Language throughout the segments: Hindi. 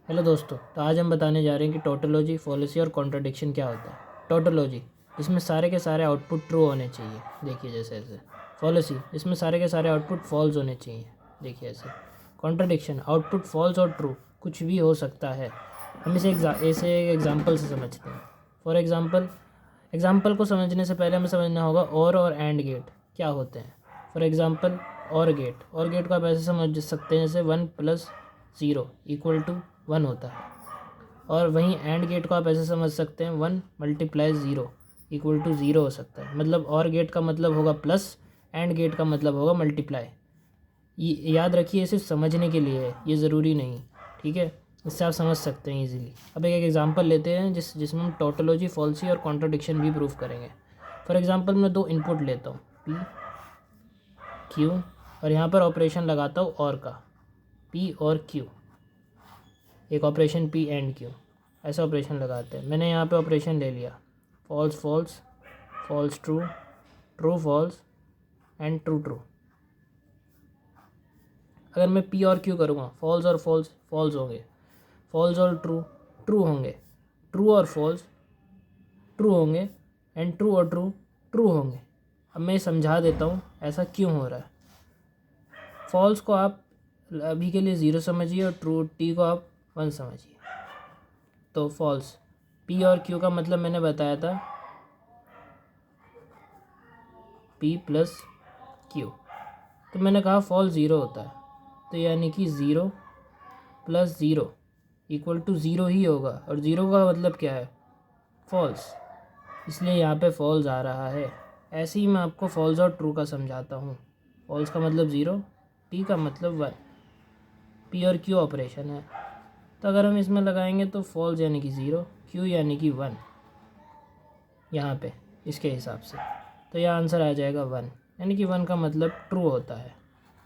हेलो दोस्तों, तो आज हम बताने जा रहे हैं कि टोटोलॉजी, फॉलेसी और कॉन्ट्रडिक्शन क्या होता है। टोटोलॉजी, इसमें सारे के सारे आउटपुट ट्रू होने चाहिए, देखिए जैसे ऐसे। फॉलेसी, इसमें सारे के सारे आउटपुट फॉल्स होने चाहिए, देखिए ऐसे। कॉन्ट्रडिक्शन, आउटपुट फॉल्स और ट्रू कुछ भी हो सकता है। हम इसे ऐसे एक एग्जाम्पल से समझते हैं। फॉर एग्जाम्पल को समझने से पहले हमें समझना होगा और एंड गेट क्या होते हैं। फॉर एग्जाम्पल और गेट को आप ऐसे समझ सकते हैं जैसे 1+0 = 1 होता है। और वहीं एंड गेट को आप ऐसे समझ सकते हैं 1 × 0 = 0 हो सकता है। मतलब और गेट का मतलब होगा प्लस, एंड गेट का मतलब होगा मल्टीप्लाई। ये याद रखिए, सिर्फ समझने के लिए है, ये ज़रूरी नहीं, ठीक है। इससे आप समझ सकते हैं इजीली। अब एक एग्जांपल लेते हैं जिसमें हम टोटोलॉजी, फॉल्सी और कॉन्ट्रडिक्शन भी प्रूफ करेंगे। फॉर एग्जांपल मैं 2 इनपुट लेता हूँ, पी क्यू, और यहाँ पर ऑपरेशन लगाता हूँ और का, पी और क्यू। एक ऑपरेशन पी एंड क्यू, ऐसा ऑपरेशन लगाते हैं। मैंने यहाँ पे ऑपरेशन ले लिया, false false, false true, true false and true true. अगर मैं पी और क्यू करूँगा, फॉल्स और फॉल्स फॉल्स होंगे, फॉल्स और ट्रू ट्रू होंगे, ट्रू और फॉल्स ट्रू होंगे, एंड ट्रू और ट्रू ट्रू होंगे। अब मैं समझा देता हूँ ऐसा क्यों हो रहा है। फॉल्स को आप अभी के लिए 0 समझिए और ट्रू टी को आप 1 समझिए। तो फॉल्स, पी और क्यू का मतलब मैंने बताया था पी प्लस क्यू। तो मैंने कहा फॉल्स 0 होता है, तो यानी कि 0 + 0 = 0 ही होगा। और 0 का मतलब क्या है? फॉल्स, इसलिए यहाँ पे फॉल्स आ रहा है। ऐसे ही मैं आपको फॉल्स और ट्रू का समझाता हूँ। फॉल्स का मतलब 0, टी का मतलब 1, पी और क्यू ऑपरेशन है। तो अगर हम इसमें लगाएंगे तो फॉल्स यानी कि 0, क्यू यानी कि 1 यहाँ पे इसके हिसाब से। तो यह आंसर आ जाएगा 1, यानी कि 1 का मतलब ट्रू होता है।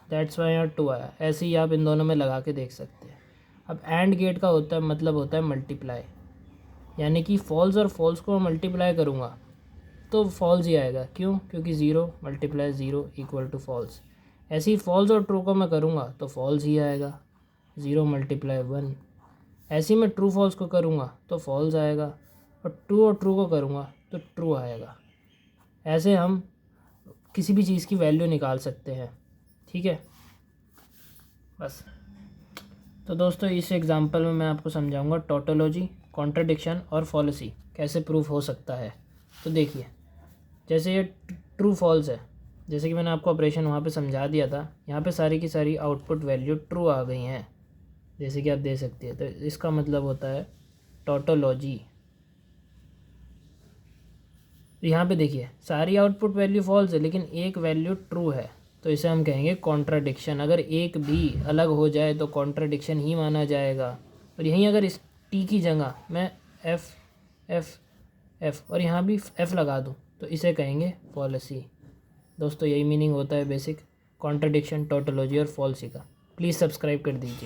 दैट्स वाई यहाँ 2 आया। ऐसे ही आप इन दोनों में लगा के देख सकते हैं। अब एंड गेट का मतलब होता है मल्टीप्लाई, यानी कि फॉल्स और फॉल्स को मल्टीप्लाई करूँगा तो फॉल्स ही आएगा। क्यों? क्योंकि 0 × 0 = फॉल्स। ऐसे ही फॉल्स और ट्रू को मैं करूँगा तो फॉल्स ही आएगा, 0 × 1। ऐसे ही मैं ट्रू फॉल्स को करूँगा तो फॉल्स आएगा, और ट्रू को करूँगा तो ट्रू आएगा। ऐसे हम किसी भी चीज़ की वैल्यू निकाल सकते हैं, ठीक है। बस। तो दोस्तों, इस एग्जांपल में मैं आपको समझाऊंगा टोटोलॉजी, कॉन्ट्रडिक्शन और फॉलेसी कैसे प्रूफ हो सकता है। तो देखिए, जैसे ये ट्रू फॉल्स है, जैसे कि मैंने आपको ऑपरेशन वहाँ पे समझा दिया था। यहाँ पे सारी की सारी आउटपुट वैल्यू ट्रू आ गई हैं, जैसे कि आप दे सकते हैं। तो इसका मतलब होता है टोटोलॉजी। यहाँ पे देखिए, सारी आउटपुट वैल्यू फॉल्स है लेकिन एक वैल्यू ट्रू है, तो इसे हम कहेंगे कॉन्ट्राडिक्शन। अगर एक भी अलग हो जाए तो कॉन्ट्राडिक्शन ही माना जाएगा। और यहीं अगर इस टी की जगह मैं एफ एफ एफ और यहाँ भी एफ लगा दूँ तो इसे कहेंगे फॉलेसी। दोस्तों, यही मीनिंग होता है बेसिक कॉन्ट्राडिक्शन, टोटोलॉजी और फॉल्सी का। प्लीज़ सब्सक्राइब कर दीजिए।